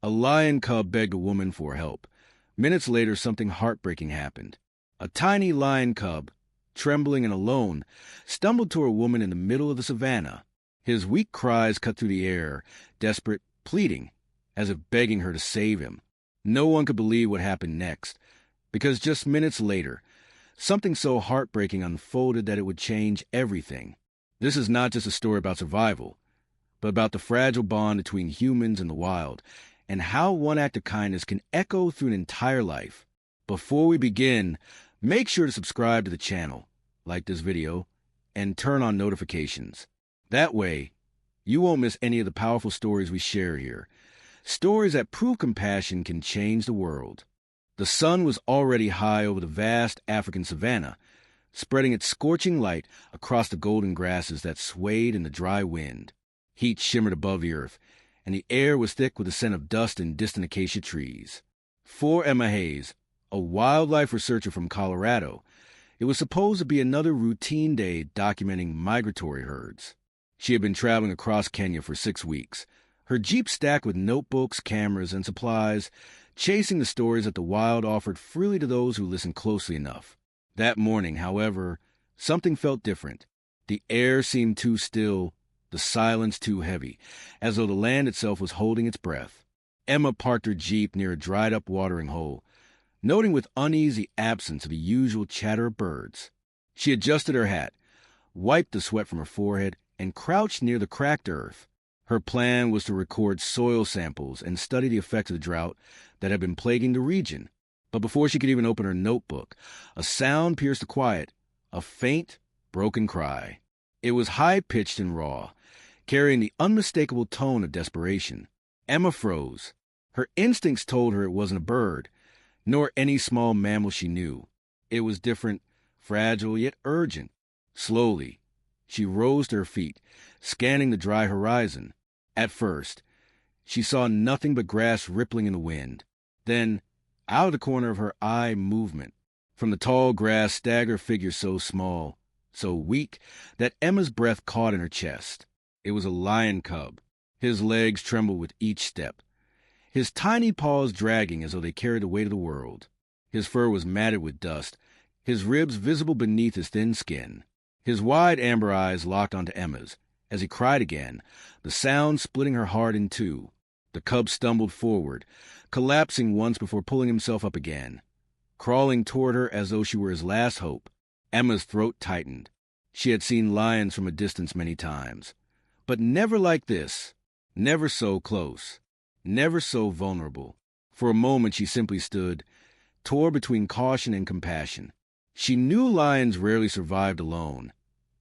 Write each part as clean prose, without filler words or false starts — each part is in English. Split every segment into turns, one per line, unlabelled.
A lion cub begged a woman for help. Minutes later, something heartbreaking happened. A tiny lion cub, trembling and alone, stumbled toward a woman in the middle of the savannah. His weak cries cut through the air, desperate, pleading, as if begging her to save him. No one could believe what happened next, because just minutes later, something so heartbreaking unfolded that it would change everything. This is not just a story about survival, but about the fragile bond between humans and the wild, and how one act of kindness can echo through an entire life. Before we begin, make sure to subscribe to the channel, like this video, and turn on notifications. That way, you won't miss any of the powerful stories we share here. Stories that prove compassion can change the world. The sun was already high over the vast African savanna, spreading its scorching light across the golden grasses that swayed in the dry wind. Heat shimmered above the earth, and the air was thick with the scent of dust and distant acacia trees. For Emma Hayes, a wildlife researcher from Colorado, it was supposed to be another routine day documenting migratory herds. She had been traveling across Kenya for 6 weeks, her jeep stacked with notebooks, cameras, and supplies, chasing the stories that the wild offered freely to those who listened closely enough. That morning, however, something felt different. The air seemed too still, the silence too heavy, as though the land itself was holding its breath. Emma parked her jeep near a dried-up watering hole, noting with unease the absence of the usual chatter of birds. She adjusted her hat, wiped the sweat from her forehead, and crouched near the cracked earth. Her plan was to record soil samples and study the effects of the drought that had been plaguing the region. But before she could even open her notebook, a sound pierced the quiet, a faint, broken cry. It was high-pitched and raw, carrying the unmistakable tone of desperation. Emma froze. Her instincts told her it wasn't a bird, nor any small mammal she knew. It was different, fragile, yet urgent. Slowly, she rose to her feet, scanning the dry horizon. At first, she saw nothing but grass rippling in the wind. Then, out of the corner of her eye, movement. From the tall grass staggered a figure so small, so weak, that Emma's breath caught in her chest. It was a lion cub. His legs trembled with each step, his tiny paws dragging as though they carried the weight of the world. His fur was matted with dust, his ribs visible beneath his thin skin. His wide amber eyes locked onto Emma's as he cried again, the sound splitting her heart in two. The cub stumbled forward, collapsing once before pulling himself up again, crawling toward her as though she were his last hope. Emma's throat tightened. She had seen lions from a distance many times, but never like this, never so close, never so vulnerable. For a moment she simply stood, torn between caution and compassion. She knew lions rarely survived alone.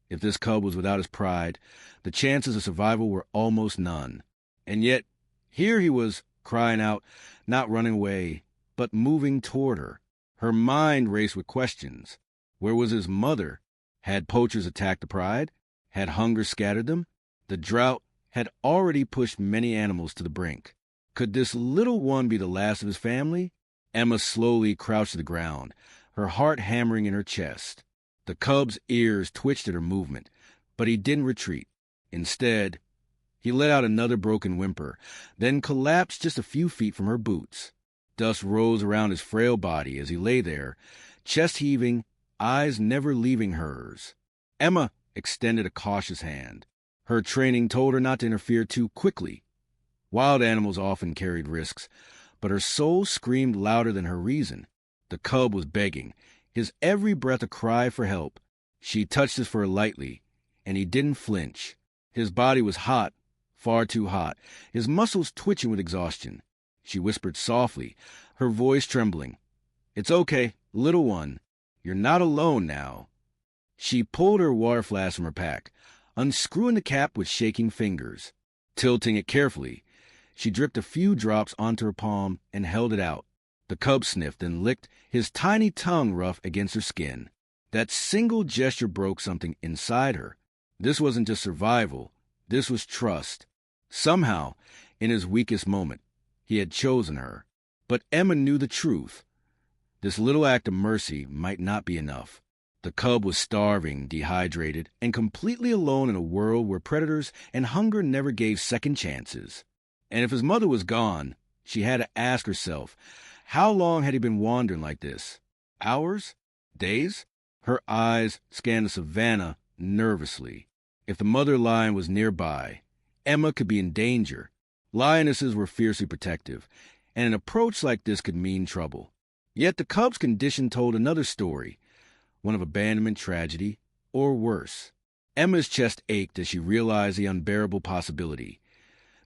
If this cub was without his pride, the chances of survival were almost none. And yet, here he was, crying out, not running away, but moving toward her. Her mind raced with questions. Where was his mother? Had poachers attacked the pride? Had hunger scattered them? The drought had already pushed many animals to the brink. Could this little one be the last of his family? Emma slowly crouched to the ground, her heart hammering in her chest. The cub's ears twitched at her movement, but he didn't retreat. Instead, he let out another broken whimper, then collapsed just a few feet from her boots. Dust rose around his frail body as he lay there, chest heaving, eyes never leaving hers. Emma extended a cautious hand. Her training told her not to interfere too quickly. Wild animals often carried risks, but her soul screamed louder than her reason. The cub was begging, his every breath a cry for help. She touched his fur lightly, and he didn't flinch. His body was hot, far too hot, his muscles twitching with exhaustion. She whispered softly, her voice trembling, "It's okay, little one. You're not alone now." She pulled her water flask from her pack, unscrewing the cap with shaking fingers. Tilting it carefully, she dripped a few drops onto her palm and held it out. The cub sniffed and licked, his tiny tongue rough against her skin. That single gesture broke something inside her. This wasn't just survival. This was trust. Somehow, in his weakest moment, he had chosen her. But Emma knew the truth. This little act of mercy might not be enough. The cub was starving, dehydrated, and completely alone in a world where predators and hunger never gave second chances. And if his mother was gone, She had to ask herself, how long had he been wandering like this? Hours? Days? Her eyes scanned the savanna nervously. If the mother lion was nearby, Emma could be in danger. Lionesses were fiercely protective, and an approach like this could mean trouble. Yet the cub's condition told another story, one of abandonment, tragedy, or worse. Emma's chest ached as she realized the unbearable possibility.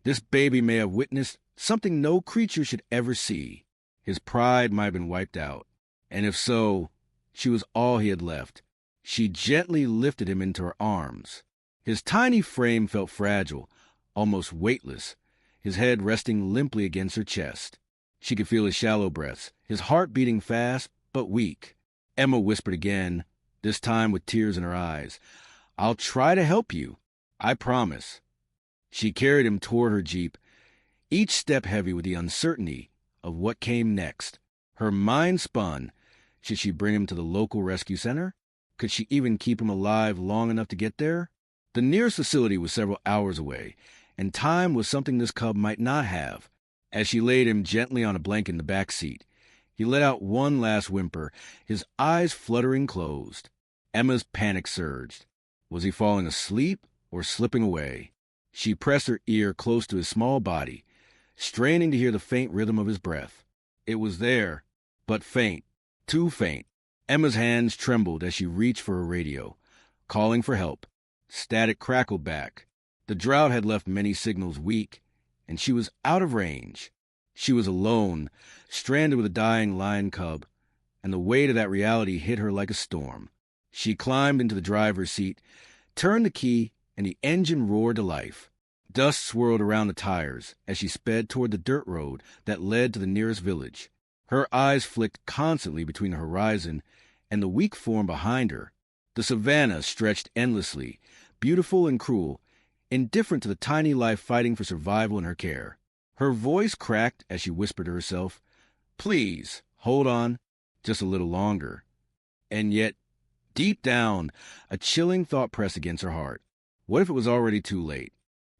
This baby may have witnessed something no creature should ever see. His pride might have been wiped out, and if so, she was all he had left. She gently lifted him into her arms. His tiny frame felt fragile, almost weightless, his head resting limply against her chest. She could feel his shallow breaths, his heart beating fast but weak. Emma whispered again, this time with tears in her eyes, "I'll try to help you. I promise." She carried him toward her jeep, each step heavy with the uncertainty of what came next. Her mind spun. Should she bring him to the local rescue center? Could she even keep him alive long enough to get there? The nearest facility was several hours away, and time was something this cub might not have. As she laid him gently on a blanket in the back seat, he let out one last whimper, his eyes fluttering closed. Emma's panic surged. Was he falling asleep or slipping away? She pressed her ear close to his small body, straining to hear the faint rhythm of his breath. It was there, but faint, too faint. Emma's hands trembled as she reached for her radio, calling for help. Static crackled back. The drought had left many signals weak, and she was out of range. She was alone, stranded with a dying lion cub, and the weight of that reality hit her like a storm. She climbed into the driver's seat, turned the key, and the engine roared to life. Dust swirled around the tires as she sped toward the dirt road that led to the nearest village. Her eyes flicked constantly between the horizon and the weak form behind her. The savanna stretched endlessly, beautiful and cruel, indifferent to the tiny life fighting for survival in her care. Her voice cracked as she whispered to herself, "Please, hold on, just a little longer." And yet, deep down, a chilling thought pressed against her heart. What if it was already too late?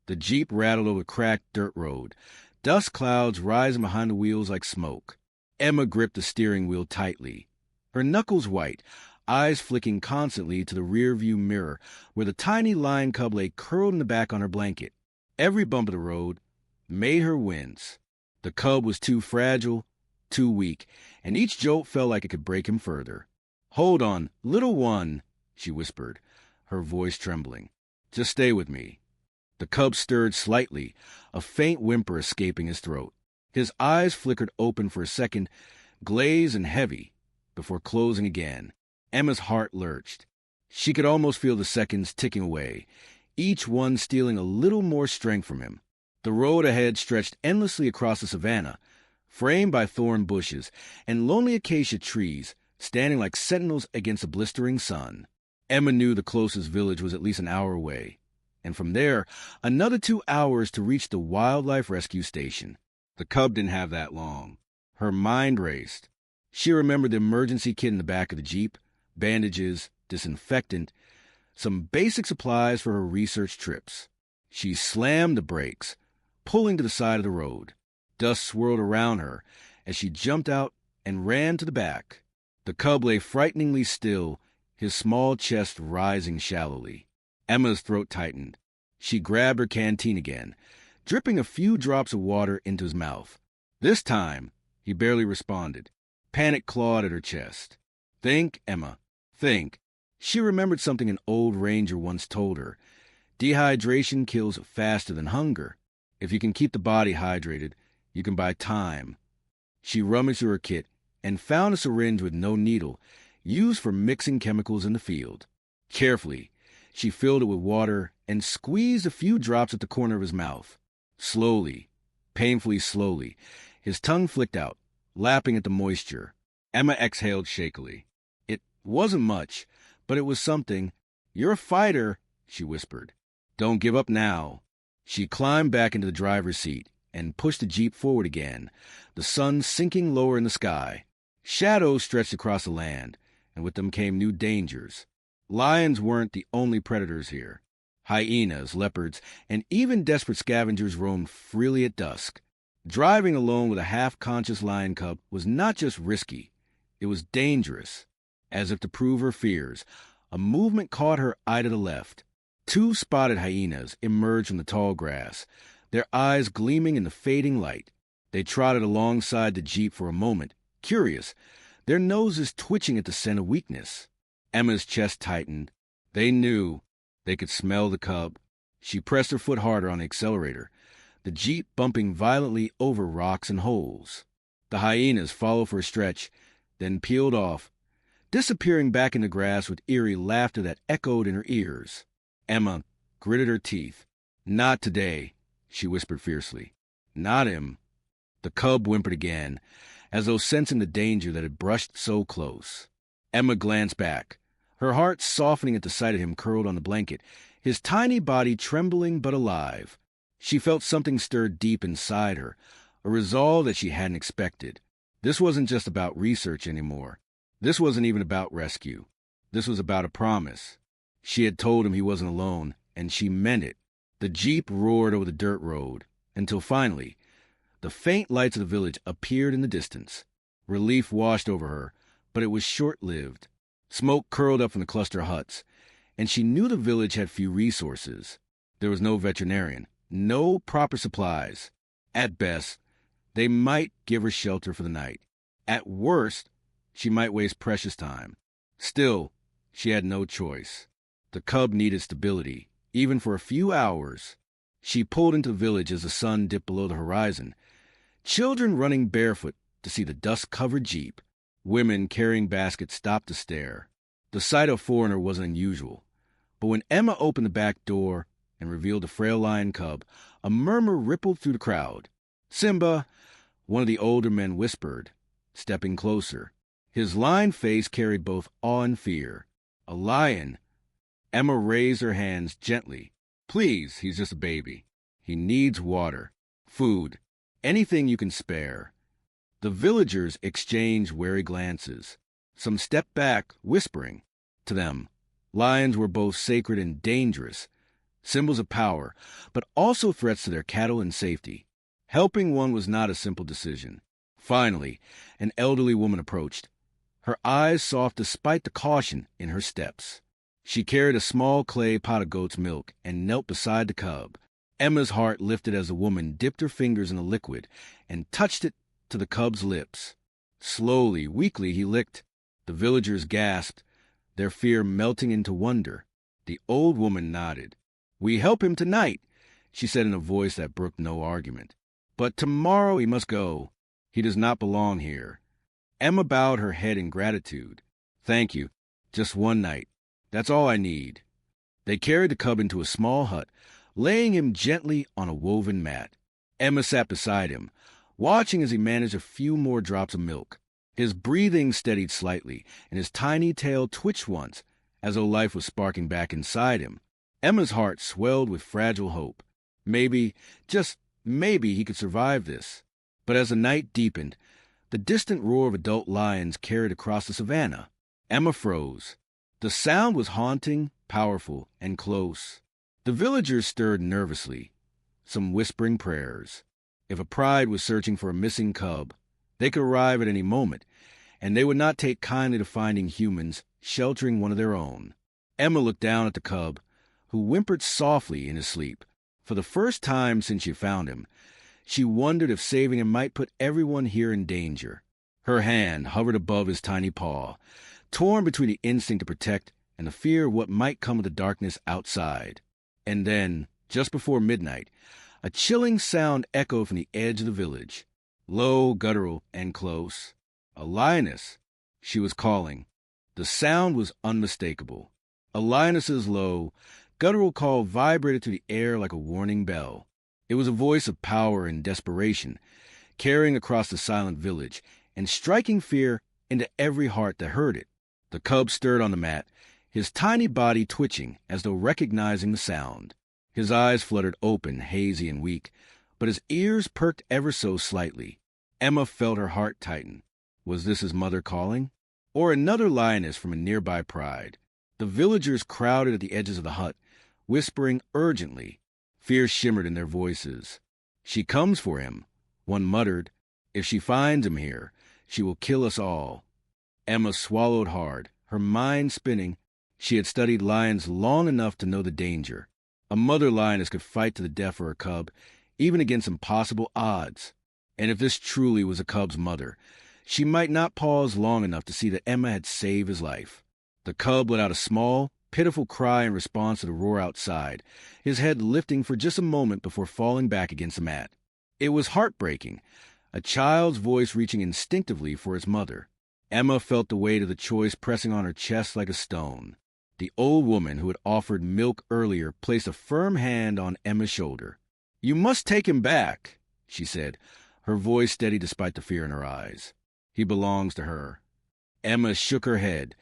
The jeep rattled over the cracked dirt road, dust clouds rising behind the wheels like smoke. Emma gripped the steering wheel tightly, her knuckles white, eyes flicking constantly to the rear-view mirror where the tiny lion cub lay curled in the back on her blanket. Every bump of the road made her wince. The cub was too fragile, too weak, and each jolt felt like it could break him further. "Hold on, little one," she whispered, her voice trembling. "Just stay with me." The cub stirred slightly, a faint whimper escaping his throat. His eyes flickered open for a second, glazed and heavy, before closing again. Emma's heart lurched. She could almost feel the seconds ticking away, each one stealing a little more strength from him. The road ahead stretched endlessly across the savanna, framed by thorn bushes and lonely acacia trees, standing like sentinels against a blistering sun. Emma knew the closest village was at least an hour away, and from there, another 2 hours to reach the wildlife rescue station. The cub didn't have that long. Her mind raced. She remembered the emergency kit in the back of the jeep, bandages, disinfectant, some basic supplies for her research trips. She slammed the brakes, pulling to the side of the road. Dust swirled around her as she jumped out and ran to the back. The cub lay frighteningly still, his small chest rising shallowly. Emma's throat tightened. She grabbed her canteen again, dripping a few drops of water into his mouth. This time, he barely responded. Panic clawed at her chest. "Think, Emma, think." She remembered something an old ranger once told her. Dehydration kills faster than hunger. If you can keep the body hydrated, you can buy time. She rummaged through her kit and found a syringe with no needle, used for mixing chemicals in the field. Carefully, she filled it with water and squeezed a few drops at the corner of his mouth. Slowly, painfully slowly, his tongue flicked out, lapping at the moisture. Emma exhaled shakily. It wasn't much, but it was something. "You're a fighter," she whispered. "Don't give up now." She climbed back into the driver's seat and pushed the jeep forward again, the sun sinking lower in the sky. Shadows stretched across the land, and with them came new dangers. Lions weren't the only predators here. Hyenas, leopards, and even desperate scavengers roamed freely at dusk. Driving alone with a half-conscious lion cub was not just risky, it was dangerous. As if to prove her fears, a movement caught her eye to the left. Two spotted hyenas emerged from the tall grass, their eyes gleaming in the fading light. They trotted alongside the Jeep for a moment, curious, their noses twitching at the scent of weakness. Emma's chest tightened. They knew. They could smell the cub. She pressed her foot harder on the accelerator, the Jeep bumping violently over rocks and holes. The hyenas followed for a stretch, then peeled off, disappearing back in the grass with eerie laughter that echoed in her ears. Emma gritted her teeth. "Not today," she whispered fiercely. "Not him." The cub whimpered again, as though sensing the danger that had brushed so close. Emma glanced back, her heart softening at the sight of him curled on the blanket, his tiny body trembling but alive. She felt something stir deep inside her, a resolve that she hadn't expected. This wasn't just about research anymore. This wasn't even about rescue. This was about a promise. She had told him he wasn't alone, and she meant it. The Jeep roared over the dirt road, until finally, the faint lights of the village appeared in the distance. Relief washed over her, but it was short-lived. Smoke curled up from the cluster of huts, and she knew the village had few resources. There was no veterinarian, no proper supplies. At best, they might give her shelter for the night. At worst, she might waste precious time. Still, she had no choice. The cub needed stability, even for a few hours. She pulled into the village as the sun dipped below the horizon. Children running barefoot to see the dust-covered Jeep. Women carrying baskets stopped to stare. The sight of a foreigner wasn't unusual. But when Emma opened the back door and revealed the frail lion cub, a murmur rippled through the crowd. "Simba," one of the older men whispered, stepping closer. His lined face carried both awe and fear. "A lion." Emma raised her hands gently. "Please, he's just a baby. He needs water, food, anything you can spare." The villagers exchanged wary glances. Some stepped back, whispering. To them, lions were both sacred and dangerous, symbols of power, but also threats to their cattle and safety. Helping one was not a simple decision. Finally, an elderly woman approached, her eyes soft despite the caution in her steps. She carried a small clay pot of goat's milk and knelt beside the cub. Emma's heart lifted as the woman dipped her fingers in the liquid and touched it to the cub's lips. Slowly, weakly, he licked. The villagers gasped, their fear melting into wonder. The old woman nodded. "We help him tonight," she said in a voice that brooked no argument. "But tomorrow he must go. He does not belong here." Emma bowed her head in gratitude. "Thank you. Just one night. That's all I need." They carried the cub into a small hut, laying him gently on a woven mat. Emma sat beside him, watching as he managed a few more drops of milk. His breathing steadied slightly, and his tiny tail twitched once, as though life was sparking back inside him. Emma's heart swelled with fragile hope. Maybe, just maybe, he could survive this. But as the night deepened, the distant roar of adult lions carried across the savannah. Emma froze. The sound was haunting, powerful, and close. The villagers stirred nervously, some whispering prayers. If a pride was searching for a missing cub, they could arrive at any moment, and they would not take kindly to finding humans sheltering one of their own. Emma looked down at the cub, who whimpered softly in his sleep. For the first time since she found him, she wondered if saving him might put everyone here in danger. Her hand hovered above his tiny paw, torn between the instinct to protect and the fear of what might come of the darkness outside. And then, just before midnight, a chilling sound echoed from the edge of the village. Low, guttural, and close. A lioness, she was calling. The sound was unmistakable. A lioness's low, guttural call vibrated through the air like a warning bell. It was a voice of power and desperation, carrying across the silent village and striking fear into every heart that heard it. The cub stirred on the mat, his tiny body twitching as though recognizing the sound. His eyes fluttered open, hazy and weak, but his ears perked ever so slightly. Emma felt her heart tighten. Was this his mother calling? Or another lioness from a nearby pride? The villagers crowded at the edges of the hut, whispering urgently. Fear shimmered in their voices. "She comes for him," One muttered, "If she finds him here, she will kill us all." Emma swallowed hard, her mind spinning. She had studied lions long enough to know the danger. A mother lioness could fight to the death for her cub, even against impossible odds. And if this truly was a cub's mother, she might not pause long enough to see that Emma had saved his life. The cub let out a small, pitiful cry in response to the roar outside, his head lifting for just a moment before falling back against the mat. It was heartbreaking, a child's voice reaching instinctively for its mother. Emma felt the weight of the choice pressing on her chest like a stone. The old woman who had offered milk earlier placed a firm hand on Emma's shoulder. "You must take him back," she said, her voice steady despite the fear in her eyes. "He belongs to her." Emma shook her head,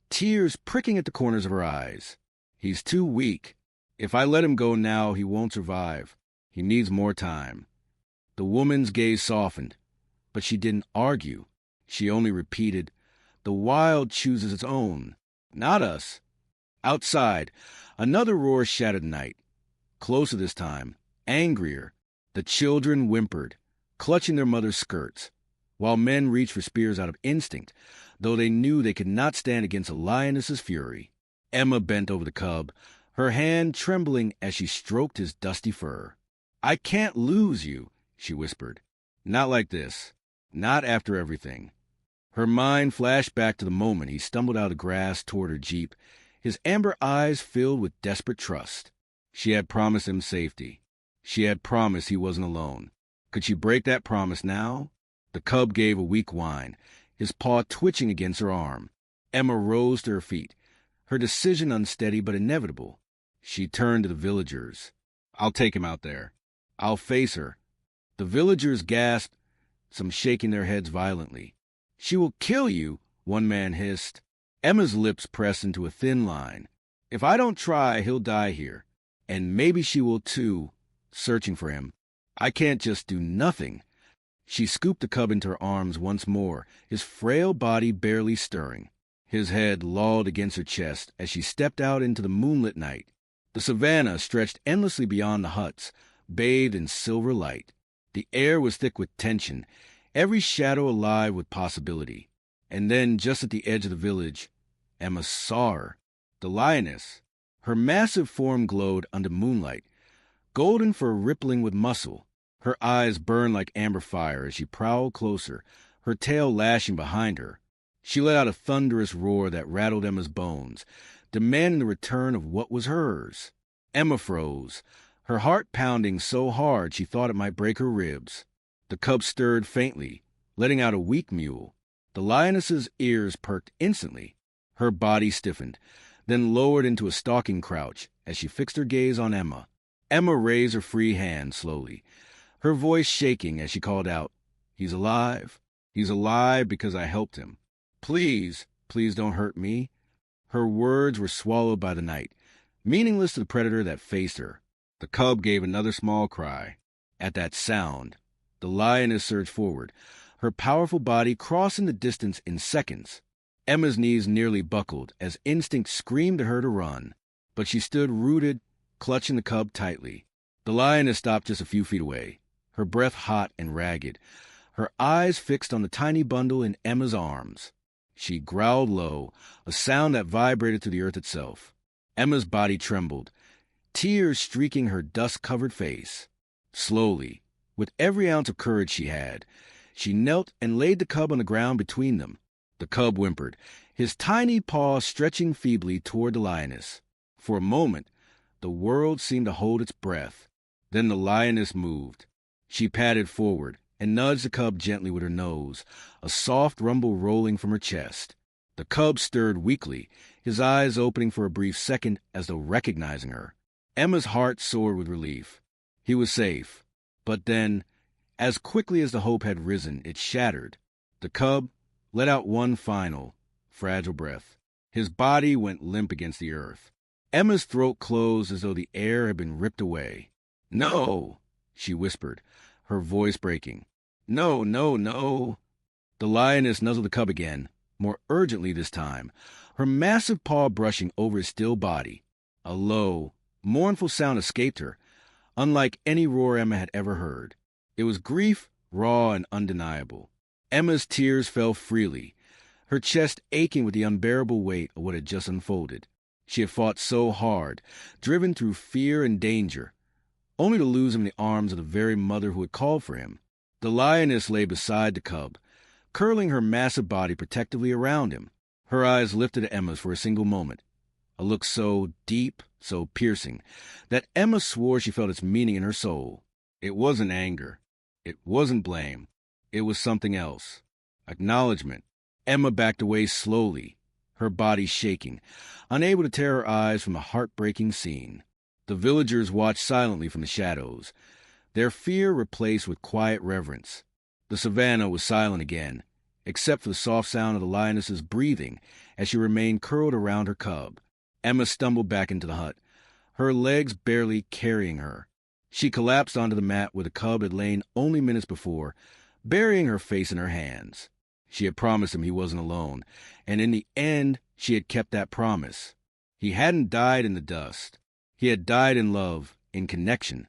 tears pricking at the corners of her eyes. "He's too weak. If I let him go now, he won't survive. He needs more time." The woman's gaze softened, but she didn't argue. She only repeated, "The wild chooses its own, not us." Outside, another roar shattered the night. Closer this time, angrier, the children whimpered, clutching their mother's skirts, while men reached for spears out of instinct, though they knew they could not stand against a lioness's fury. Emma bent over the cub, her hand trembling as she stroked his dusty fur. "I can't lose you," she whispered. "Not like this. Not after everything." Her mind flashed back to the moment he stumbled out of the grass toward her jeep, his amber eyes filled with desperate trust. She had promised him safety. She had promised he wasn't alone. Could she break that promise now? The cub gave a weak whine, his paw twitching against her arm. Emma rose to her feet, her decision unsteady but inevitable. She turned to the villagers. "I'll take him out there. I'll face her." The villagers gasped, some shaking their heads violently. "She will kill you," one man hissed. Emma's lips pressed into a thin line. "If I don't try, he'll die here. And maybe she will too, searching for him. I can't just do nothing." She scooped the cub into her arms once more, his frail body barely stirring. His head lolled against her chest as she stepped out into the moonlit night. The savannah stretched endlessly beyond the huts, bathed in silver light. The air was thick with tension, every shadow alive with possibility. And then, just at the edge of the village, Emma saw her, the lioness. Her massive form glowed under moonlight, golden fur rippling with muscle. Her eyes burned like amber fire as she prowled closer, her tail lashing behind her. She let out a thunderous roar that rattled Emma's bones, demanding the return of what was hers. Emma froze, her heart pounding so hard she thought it might break her ribs. The cub stirred faintly, letting out a weak mew. The lioness's ears perked instantly. Her body stiffened, then lowered into a stalking crouch as she fixed her gaze on Emma. Emma raised her free hand slowly, her voice shaking as she called out, "He's alive. He's alive because I helped him. Please, please don't hurt me." Her words were swallowed by the night, meaningless to the predator that faced her. The cub gave another small cry. At that sound, the lioness surged forward, her powerful body crossing the distance in seconds. Emma's knees nearly buckled as instinct screamed to her to run, but she stood rooted, clutching the cub tightly. The lioness stopped just a few feet away, her breath hot and ragged, her eyes fixed on the tiny bundle in Emma's arms. She growled low, a sound that vibrated through the earth itself. Emma's body trembled, tears streaking her dust-covered face. Slowly, with every ounce of courage she had, she knelt and laid the cub on the ground between them. The cub whimpered, his tiny paw stretching feebly toward the lioness. For a moment, the world seemed to hold its breath. Then the lioness moved. She padded forward and nudged the cub gently with her nose, a soft rumble rolling from her chest. The cub stirred weakly, his eyes opening for a brief second as though recognizing her. Emma's heart soared with relief. He was safe. But then, as quickly as the hope had risen, it shattered. The cub let out one final, fragile breath. His body went limp against the earth. Emma's throat closed as though the air had been ripped away. "No," she whispered, her voice breaking. "No, no, no." The lioness nuzzled the cub again, more urgently this time, her massive paw brushing over his still body. A low, mournful sound escaped her, unlike any roar Emma had ever heard. It was grief raw and undeniable. Emma's tears fell freely, her chest aching with the unbearable weight of what had just unfolded. She had fought so hard, driven through fear and danger, only to lose him in the arms of the very mother who had called for him. The lioness lay beside the cub, curling her massive body protectively around him. Her eyes lifted to Emma's for a single moment, a look so deep, so piercing, that Emma swore she felt its meaning in her soul. It wasn't anger. It wasn't blame. It was something else. Acknowledgement. Emma backed away slowly, her body shaking, unable to tear her eyes from the heartbreaking scene. The villagers watched silently from the shadows, their fear replaced with quiet reverence. The savannah was silent again, except for the soft sound of the lioness's breathing as she remained curled around her cub. Emma stumbled back into the hut, her legs barely carrying her. She collapsed onto the mat where the cub had lain only minutes before, burying her face in her hands. She had promised him he wasn't alone, and in the end, she had kept that promise. He hadn't died in the dust. He had died in love, in connection,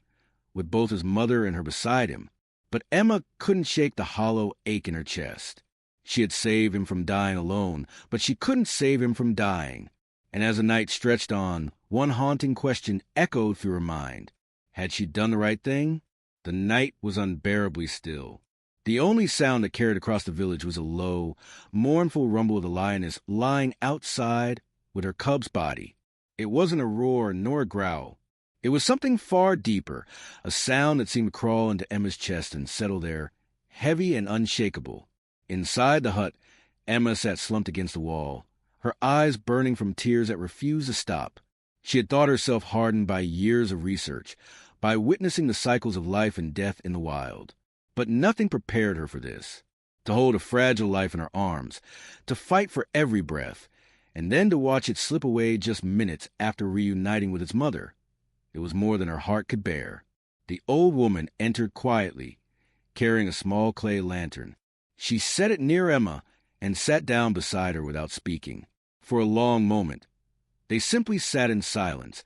with both his mother and her beside him. But Emma couldn't shake the hollow ache in her chest. She had saved him from dying alone, but she couldn't save him from dying. And as the night stretched on, one haunting question echoed through her mind. Had she done the right thing? The night was unbearably still. The only sound that carried across the village was a low, mournful rumble of the lioness lying outside with her cub's body. It wasn't a roar nor a growl. It was something far deeper, a sound that seemed to crawl into Emma's chest and settle there, heavy and unshakable. Inside the hut, Emma sat slumped against the wall, her eyes burning from tears that refused to stop. She had thought herself hardened by years of research, by witnessing the cycles of life and death in the wild. But nothing prepared her for this. To hold a fragile life in her arms, to fight for every breath, and then to watch it slip away just minutes after reuniting with its mother. It was more than her heart could bear. The old woman entered quietly, carrying a small clay lantern. She set it near Emma and sat down beside her without speaking. For a long moment, they simply sat in silence,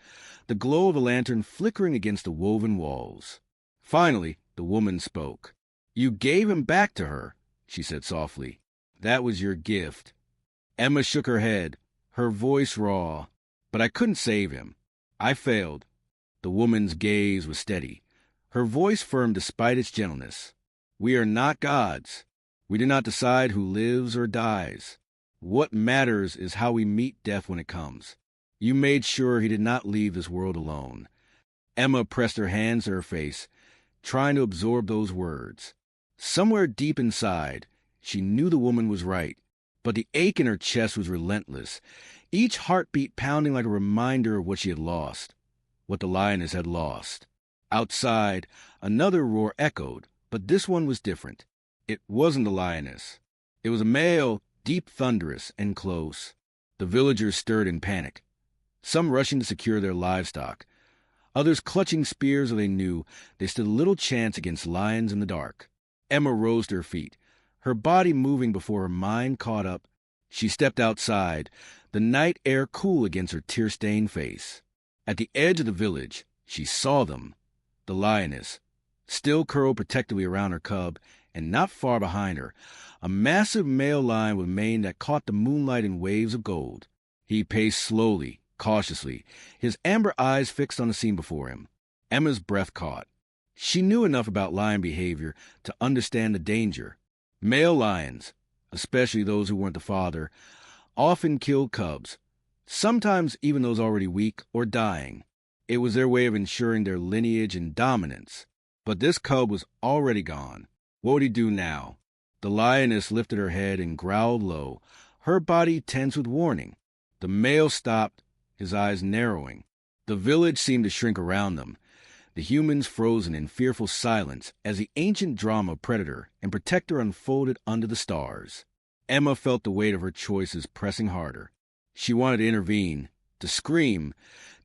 the glow of the lantern flickering against the woven walls. Finally, the woman spoke. "You gave him back to her," she said softly. "That was your gift." Emma shook her head, her voice raw. "But I couldn't save him. I failed." The woman's gaze was steady, her voice firm despite its gentleness. "We are not gods. We do not decide who lives or dies. What matters is how we meet death when it comes. You made sure he did not leave this world alone." Emma pressed her hands to her face, trying to absorb those words. Somewhere deep inside, she knew the woman was right, but the ache in her chest was relentless, each heartbeat pounding like a reminder of what she had lost, what the lioness had lost. Outside, another roar echoed, but this one was different. It wasn't the lioness. It was a male, deep thunderous, and close. The villagers stirred in panic, some rushing to secure their livestock, others clutching spears, or they knew they stood little chance against lions in the dark. Emma rose to her feet, her body moving before her mind caught up. She stepped outside, the night air cool against her tear-stained face. At the edge of the village, she saw them, the lioness, still curled protectively around her cub, and not far behind her, a massive male lion with mane that caught the moonlight in waves of gold. He paced slowly, cautiously, his amber eyes fixed on the scene before him. Emma's breath caught. She knew enough about lion behavior to understand the danger. Male lions, especially those who weren't the father, often killed cubs, sometimes even those already weak or dying. It was their way of ensuring their lineage and dominance. But this cub was already gone. What would he do now? The lioness lifted her head and growled low, her body tense with warning. The male stopped, his eyes narrowing. The village seemed to shrink around them, the humans frozen in fearful silence as the ancient drama of predator and protector unfolded under the stars. Emma felt the weight of her choices pressing harder. She wanted to intervene, to scream,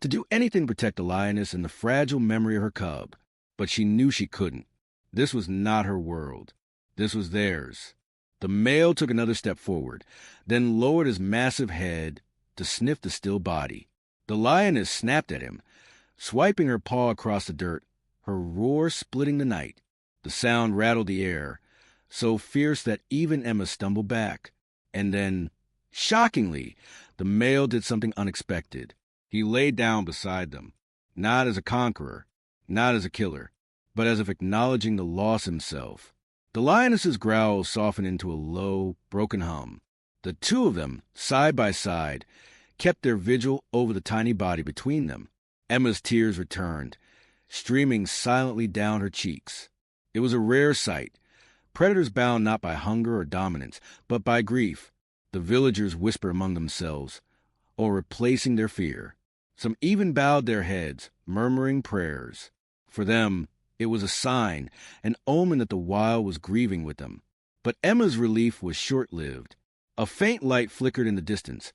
to do anything to protect the lioness and the fragile memory of her cub. But she knew she couldn't. This was not her world. This was theirs. The male took another step forward, then lowered his massive head to sniff the still body. The lioness snapped at him, swiping her paw across the dirt, her roar splitting the night. The sound rattled the air, so fierce that even Emma stumbled back. And then, shockingly, the male did something unexpected. He lay down beside them, not as a conqueror, not as a killer, but as if acknowledging the loss himself. The lioness's growl softened into a low, broken hum. The two of them, side by side, kept their vigil over the tiny body between them. Emma's tears returned, streaming silently down her cheeks. It was a rare sight. Predators bound not by hunger or dominance, but by grief. The villagers whispered among themselves, or replacing their fear. Some even bowed their heads, murmuring prayers. For them, it was a sign, an omen that the wild was grieving with them. But Emma's relief was short-lived. A faint light flickered in the distance,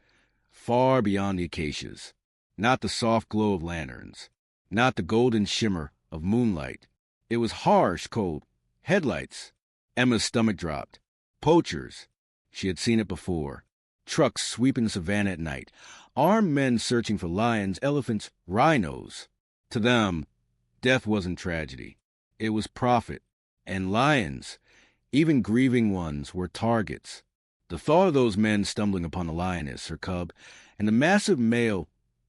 far beyond the acacias. Not the soft glow of lanterns, not the golden shimmer of moonlight. It was harsh, cold. Headlights. Emma's stomach dropped. Poachers. She had seen it before. Trucks sweeping the savannah at night. Armed men searching for lions, elephants, rhinos. To them, death wasn't tragedy. It was profit. And lions, even grieving ones, were targets. The thought of those men stumbling upon the lioness, her cub, and the massive male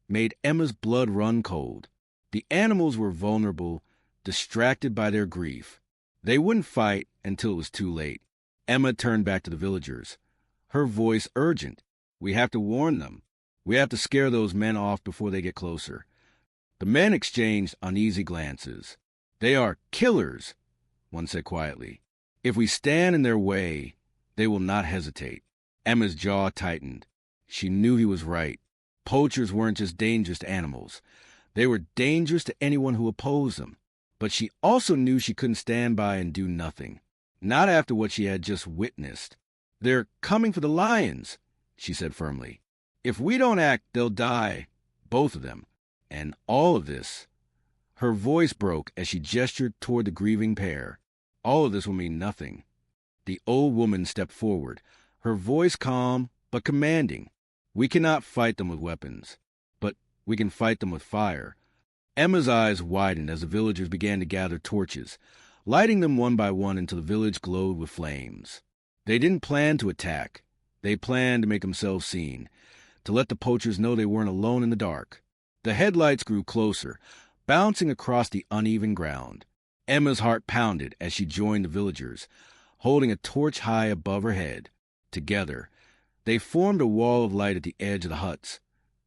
made Emma's blood run cold. The animals were vulnerable, distracted by their grief. They wouldn't fight until it was too late. Emma turned back to the villagers, her voice urgent. We have to warn them. We have to scare those men off before they get closer. The men exchanged uneasy glances. They are killers, one said quietly. If we stand in their way, they will not hesitate. Emma's jaw tightened. She knew he was right. Poachers weren't just dangerous to animals. They were dangerous to anyone who opposed them. But she also knew she couldn't stand by and do nothing. Not after what she had just witnessed. They're coming for the lions, she said firmly. If we don't act, they'll die. Both of them. And all of this. Her voice broke as she gestured toward the grieving pair. All of this will mean nothing. The old woman stepped forward, her voice calm but commanding. We cannot fight them with weapons, but we can fight them with fire. Emma's eyes widened as the villagers began to gather torches, lighting them one by one until the village glowed with flames. They didn't plan to attack. They planned to make themselves seen, to let the poachers know they weren't alone in the dark. The headlights grew closer, bouncing across the uneven ground. Emma's heart pounded as she joined the villagers, holding a torch high above her head. Together, they formed a wall of light at the edge of the huts,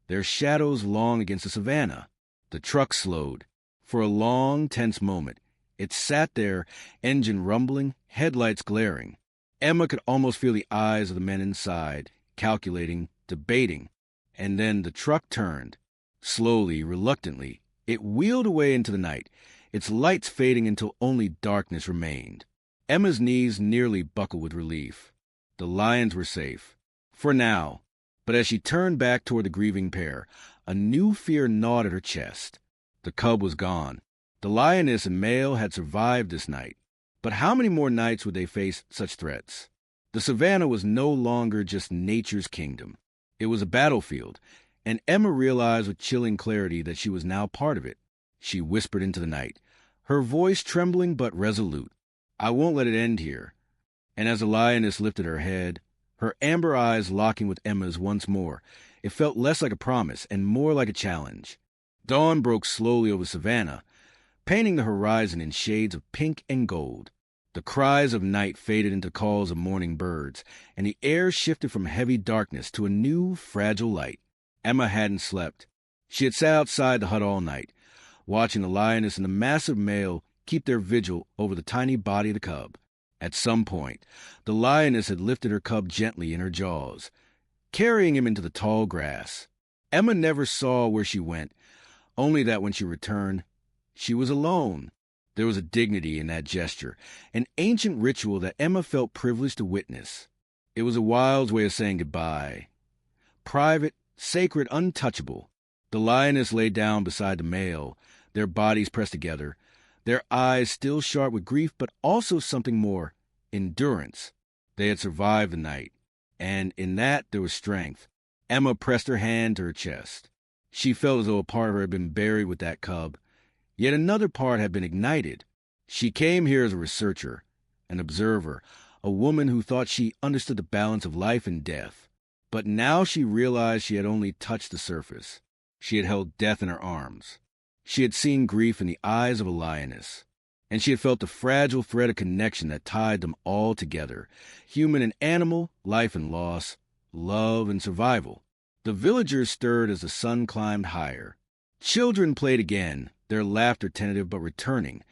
their shadows long against the savannah. The truck slowed. For a long, tense moment, it sat there, engine rumbling, headlights glaring. Emma could almost feel the eyes of the men inside, calculating, debating. And then the truck turned. Slowly, reluctantly, it wheeled away into the night, its lights fading until only darkness remained. Emma's knees nearly buckled with relief. The lions were safe. For now. But as she turned back toward the grieving pair, a new fear gnawed at her chest. The cub was gone. The lioness and male had survived this night. But how many more nights would they face such threats? The savannah was no longer just nature's kingdom. It was a battlefield, and Emma realized with chilling clarity that she was now part of it. She whispered into the night, her voice trembling but resolute. I won't let it end here. And as the lioness lifted her head, her amber eyes locking with Emma's once more, it felt less like a promise and more like a challenge. Dawn broke slowly over the savannah, painting the horizon in shades of pink and gold. The cries of night faded into calls of morning birds, and the air shifted from heavy darkness to a new, fragile light. Emma hadn't slept. She had sat outside the hut all night, watching the lioness and the massive male keep their vigil over the tiny body of the cub. At some point, the lioness had lifted her cub gently in her jaws, carrying him into the tall grass. Emma never saw where she went, only that when she returned, she was alone. There was a dignity in that gesture, an ancient ritual that Emma felt privileged to witness. It was a wild's way of saying goodbye. Private, sacred, untouchable. The lioness lay down beside the male, their bodies pressed together, their eyes still sharp with grief, but also something more, endurance. They had survived the night, and in that there was strength. Emma pressed her hand to her chest. She felt as though a part of her had been buried with that cub, yet another part had been ignited. She came here as a researcher, an observer, a woman who thought she understood the balance of life and death. But now she realized she had only touched the surface. She had held death in her arms. She had seen grief in the eyes of a lioness. And she had felt the fragile thread of connection that tied them all together. Human and animal, life and loss, love and survival. The villagers stirred as the sun climbed higher. Children played again, their laughter tentative but returning,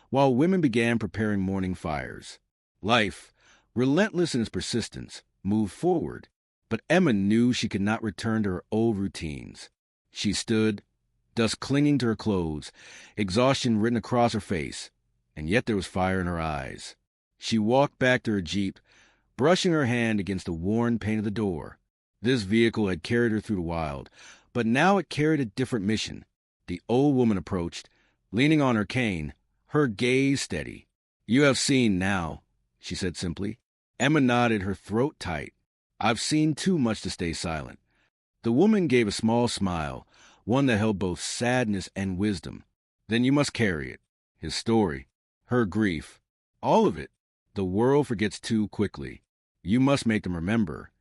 while women began preparing morning fires. Life, relentless in its persistence, moved forward. But Emma knew she could not return to her old routines. She stood, dust clinging to her clothes, exhaustion written across her face, and yet there was fire in her eyes. She walked back to her jeep, brushing her hand against the worn pane of the door. This vehicle had carried her through the wild, but now it carried a different mission. The old woman approached, leaning on her cane, her gaze steady. "You have seen now," she said simply. Emma nodded, her throat tight. "I've seen too much to stay silent." The woman gave a small smile, one that held both sadness and wisdom. "Then you must carry it. His story, her grief, all of it. The world forgets too quickly. You must make them remember."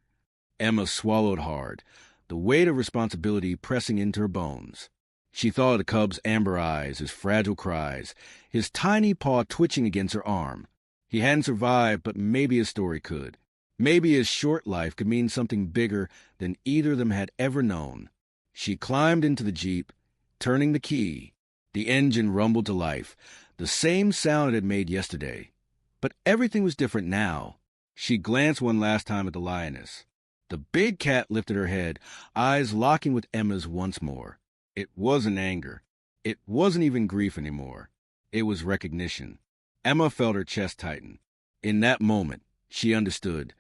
Emma swallowed hard, the weight of responsibility pressing into her bones. She thought of the cub's amber eyes, his fragile cries, his tiny paw twitching against her arm. He hadn't survived, but maybe his story could. Maybe his short life could mean something bigger than either of them had ever known. She climbed into the jeep, turning the key. The engine rumbled to life, the same sound it had made yesterday. But everything was different now. She glanced one last time at the lioness. The big cat lifted her head, eyes locking with Emma's once more. It wasn't anger. It wasn't even grief anymore. It was recognition. Emma felt her chest tighten. In that moment, she understood.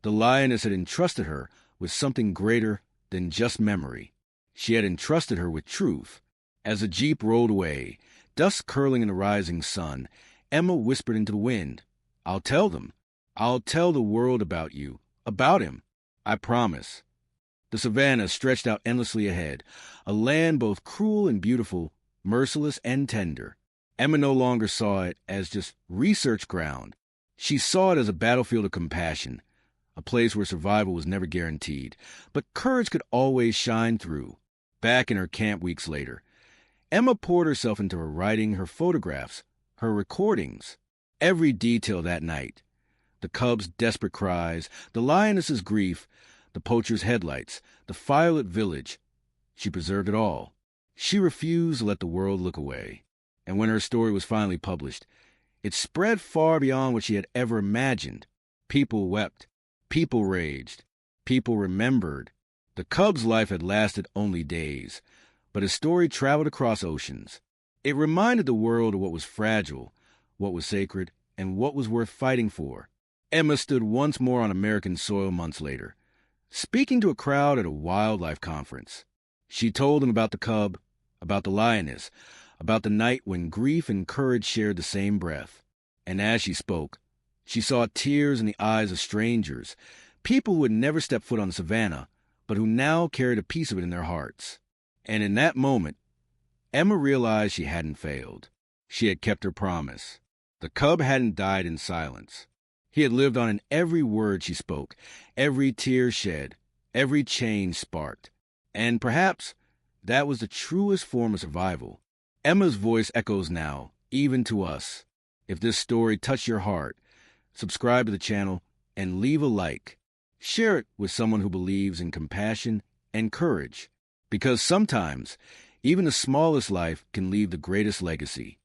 The lioness had entrusted her with something greater than just memory. She had entrusted her with truth. As the jeep rolled away, dust curling in the rising sun, Emma whispered into the wind, "I'll tell them. I'll tell the world about you, about him. I promise." The savannah stretched out endlessly ahead, a land both cruel and beautiful, merciless and tender. Emma no longer saw it as just research ground. She saw it as a battlefield of compassion, a place where survival was never guaranteed, but courage could always shine through. Back in her camp weeks later, Emma poured herself into her writing, her photographs, her recordings. Every detail that night. The cub's desperate cries, the lioness's grief, the poacher's headlights, the firelit village. She preserved it all. She refused to let the world look away. And when her story was finally published, it spread far beyond what she had ever imagined. People wept. People raged. People remembered. The cub's life had lasted only days, but his story traveled across oceans. It reminded the world of what was fragile, what was sacred, and what was worth fighting for. Emma stood once more on American soil months later, speaking to a crowd at a wildlife conference. She told them about the cub, about the lioness, about the night when grief and courage shared the same breath. And as she spoke, she saw tears in the eyes of strangers, people who had never stepped foot on the savannah, but who now carried a piece of it in their hearts. And in that moment, Emma realized she hadn't failed. She had kept her promise. The cub hadn't died in silence. He had lived on in every word she spoke, every tear shed, every change sparked. And perhaps that was the truest form of survival. Emma's voice echoes now, even to us. If this story touched your heart, subscribe to the channel and leave a like. Share it with someone who believes in compassion and courage, because sometimes even the smallest life can leave the greatest legacy.